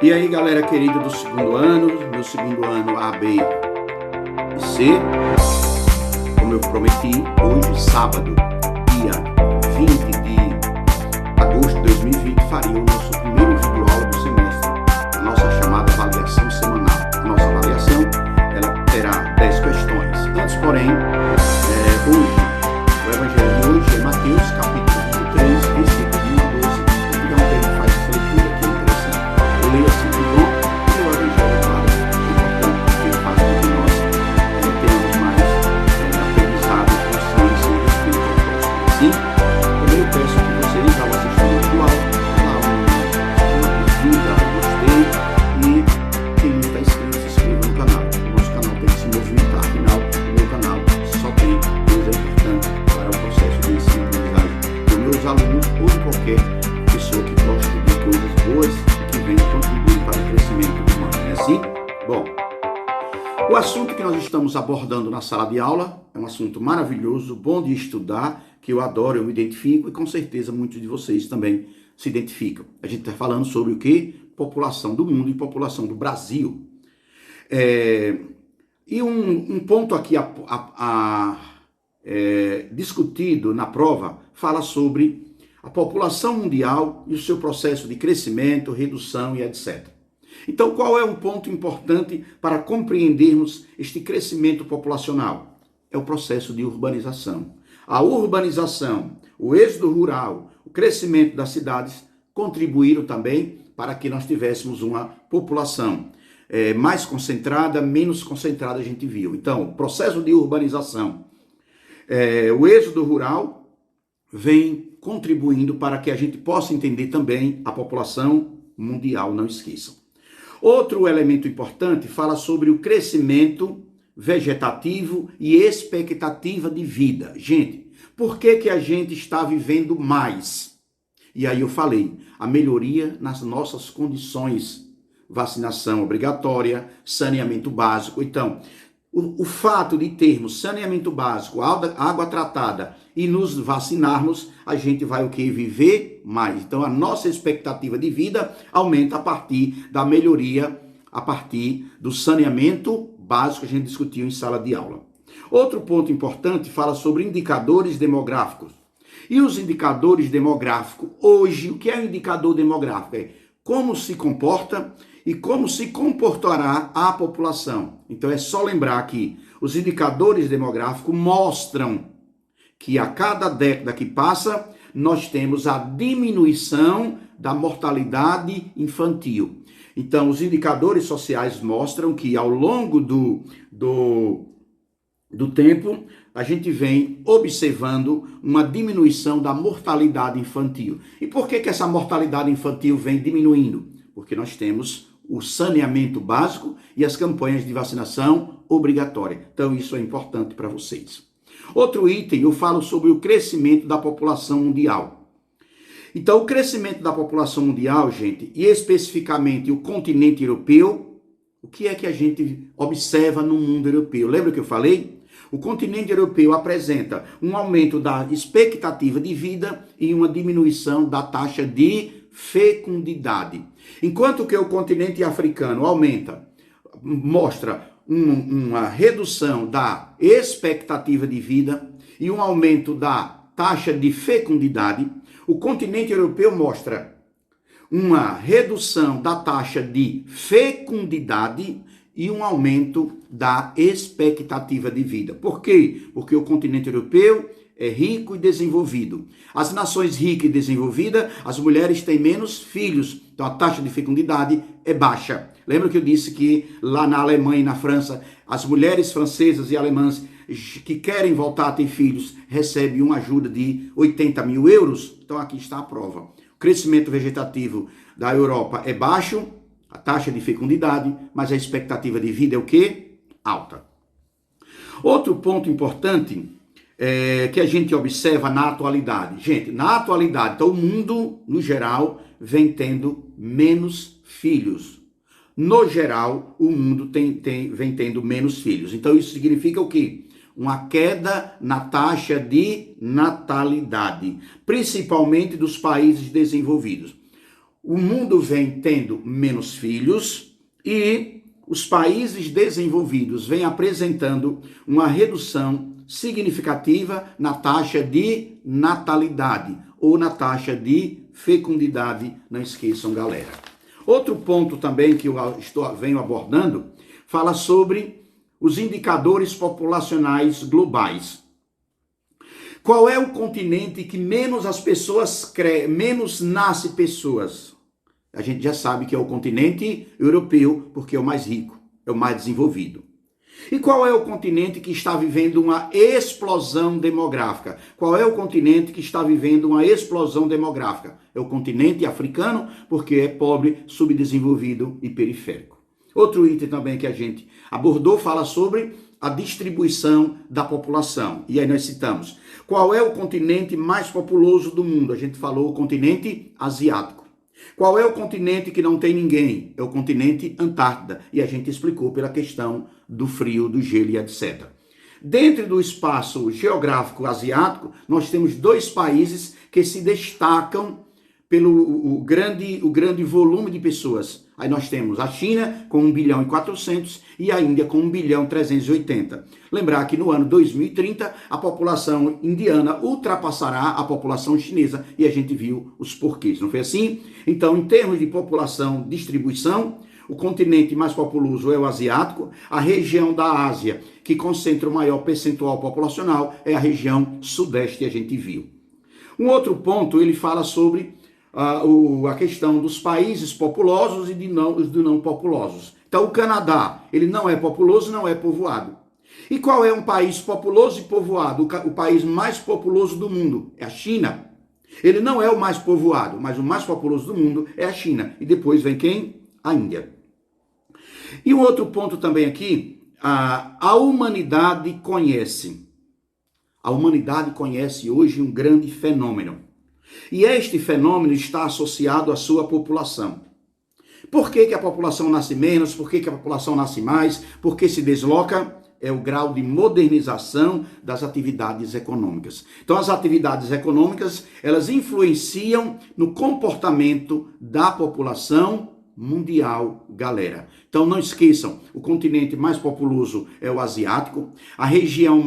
E aí, galera querida do segundo ano, meu segundo ano A, B e C, como eu prometi, hoje, sábado, dia 20 de agosto de 2020, faria o nosso primeiro vídeo-aula do semestre, a nossa chamada avaliação semanal. A nossa avaliação, ela terá 10 questões. Antes, porém, hoje, o evangelho de hoje é Mateus, capítulo 23, versículo 1 a 12. Então, ele faz essa leitura que é interessante. Eu leio assim, que bom, e o evangelho, claro, é importante, porque faz com que nós tenhamos mais aprendizado, consciência e respeito ao próximo. Assim, também eu peço que vocês, ao assistir o vídeo-aula, dá uma curtida, gostei, e quem não está inscrito, se inscreva no canal. O nosso canal tem que se movimentar, afinal, o meu canal só tem coisa importante para o processo de ensino-aprendizagem dos meus alunos ou de qualquer pessoa que gosta de coisas boas e que venha contribuir para o crescimento humano. Não é assim? Bom, o assunto que nós estamos abordando na sala de aula é um assunto maravilhoso, bom de estudar, que eu adoro, eu me identifico e com certeza muitos de vocês também se identificam. A gente está falando sobre o quê? População do mundo e população do Brasil. E um ponto aqui discutido na prova fala sobre a população mundial e o seu processo de crescimento, redução e etc. Então, qual é um ponto importante para compreendermos este crescimento populacional? É o processo de urbanização. A urbanização, o êxodo rural, o crescimento das cidades contribuíram também para que nós tivéssemos uma população mais concentrada, menos concentrada, a gente viu. Então, o processo de urbanização, o êxodo rural vem contribuindo para que a gente possa entender também a população mundial, não esqueçam. Outro elemento importante fala sobre o crescimento vegetativo e expectativa de vida. Gente, por que a gente está vivendo mais? E aí eu falei, a melhoria nas nossas condições, vacinação obrigatória, saneamento básico. Então, o fato de termos saneamento básico, água tratada e nos vacinarmos, a gente vai o quê? Viver mais. Então, a nossa expectativa de vida aumenta a partir da melhoria, a partir do saneamento básico que a gente discutiu em sala de aula. Outro ponto importante fala sobre indicadores demográficos. E os indicadores demográficos, hoje, o que é um indicador demográfico? É como se comporta e como se comportará a população. Então é só lembrar que os indicadores demográficos mostram que a cada década que passa, nós temos a diminuição da mortalidade infantil. Então os indicadores sociais mostram que ao longo do tempo, a gente vem observando uma diminuição da mortalidade infantil. E por que essa mortalidade infantil vem diminuindo? Porque nós temos o saneamento básico e as campanhas de vacinação obrigatória. Então isso é importante para vocês. Outro item, eu falo sobre o crescimento da população mundial. Então o crescimento da população mundial, gente, e especificamente o continente europeu, o que é que a gente observa no mundo europeu? Lembra que eu falei? O continente europeu apresenta um aumento da expectativa de vida e uma diminuição da taxa de fecundidade. Enquanto que o continente africano mostra uma redução da expectativa de vida e um aumento da taxa de fecundidade, o continente europeu mostra uma redução da taxa de fecundidade e um aumento da expectativa de vida. Por quê? Porque o continente europeu é rico e desenvolvido. As nações ricas e desenvolvidas, as mulheres têm menos filhos, então a taxa de fecundidade é baixa. Lembra que eu disse que lá na Alemanha e na França, as mulheres francesas e alemãs que querem voltar a ter filhos recebem uma ajuda de 80 mil euros? Então aqui está a prova. O crescimento vegetativo da Europa é baixo, a taxa de fecundidade, mas a expectativa de vida é o quê? Alta. Outro ponto importante que a gente observa na atualidade. Gente, na atualidade, então o mundo, no geral, vem tendo menos filhos. No geral, o mundo vem tendo menos filhos. Então isso significa o quê? Uma queda na taxa de natalidade, principalmente dos países desenvolvidos. o mundo vem tendo menos filhos e os países desenvolvidos vêm apresentando uma redução significativa na taxa de natalidade ou na taxa de fecundidade. Não esqueçam, galera. Outro ponto também que eu venho abordando fala sobre os indicadores populacionais globais. Qual é o continente que menos as pessoas menos nasce pessoas? A gente já sabe que é o continente europeu, porque é o mais rico, é o mais desenvolvido. E qual é o continente que está vivendo uma explosão demográfica? Qual é o continente que está vivendo uma explosão demográfica? É o continente africano, porque é pobre, subdesenvolvido e periférico. Outro item também que a gente abordou fala sobre a distribuição da população. E aí nós citamos, qual é o continente mais populoso do mundo? A gente falou o continente asiático. Qual é o continente que não tem ninguém? É o continente Antártida. E a gente explicou pela questão do frio, do gelo e etc. Dentro do espaço geográfico asiático, nós temos dois países que se destacam pelo grande volume de pessoas. Aí nós temos a China com 1 bilhão e 400 e a Índia com 1 bilhão e 380. Lembrar que no ano 2030 a população indiana ultrapassará a população chinesa e a gente viu os porquês, não foi assim? Então, em termos de população, distribuição, o continente mais populoso é o asiático, a região da Ásia que concentra o maior percentual populacional é a região sudeste que a gente viu. Um outro ponto, ele fala sobre a questão dos países populosos e dos não populosos. Então, o Canadá, ele não é populoso, não é povoado. E qual é um país populoso e povoado? O país mais populoso do mundo é a China. Ele não é o mais povoado, mas o mais populoso do mundo é a China. E depois vem quem? A Índia. E um outro ponto também aqui, a humanidade conhece. A humanidade conhece hoje um grande fenômeno. E este fenômeno está associado à sua população. Por que a população nasce menos? Por que a população nasce mais? Por que se desloca? É o grau de modernização das atividades econômicas. Então, as atividades econômicas, elas influenciam no comportamento da população mundial, galera. Então, não esqueçam, o continente mais populoso é o asiático, a região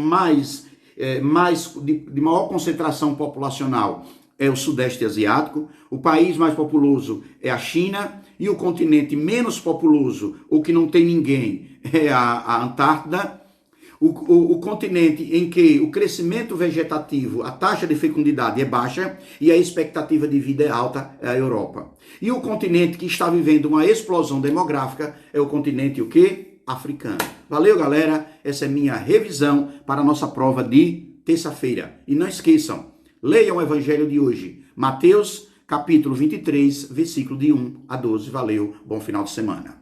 de maior concentração populacional é o Sudeste Asiático, o país mais populoso é a China e o continente menos populoso, ou que não tem ninguém, é a Antártida. O continente em que o crescimento vegetativo, a taxa de fecundidade é baixa e a expectativa de vida é alta é a Europa. E o continente que está vivendo uma explosão demográfica é o continente o quê? Africano. Valeu, galera. Essa é minha revisão para a nossa prova de terça-feira. E não esqueçam, leiam o evangelho de hoje, Mateus, capítulo 23, versículo de 1 a 12. Valeu, bom final de semana.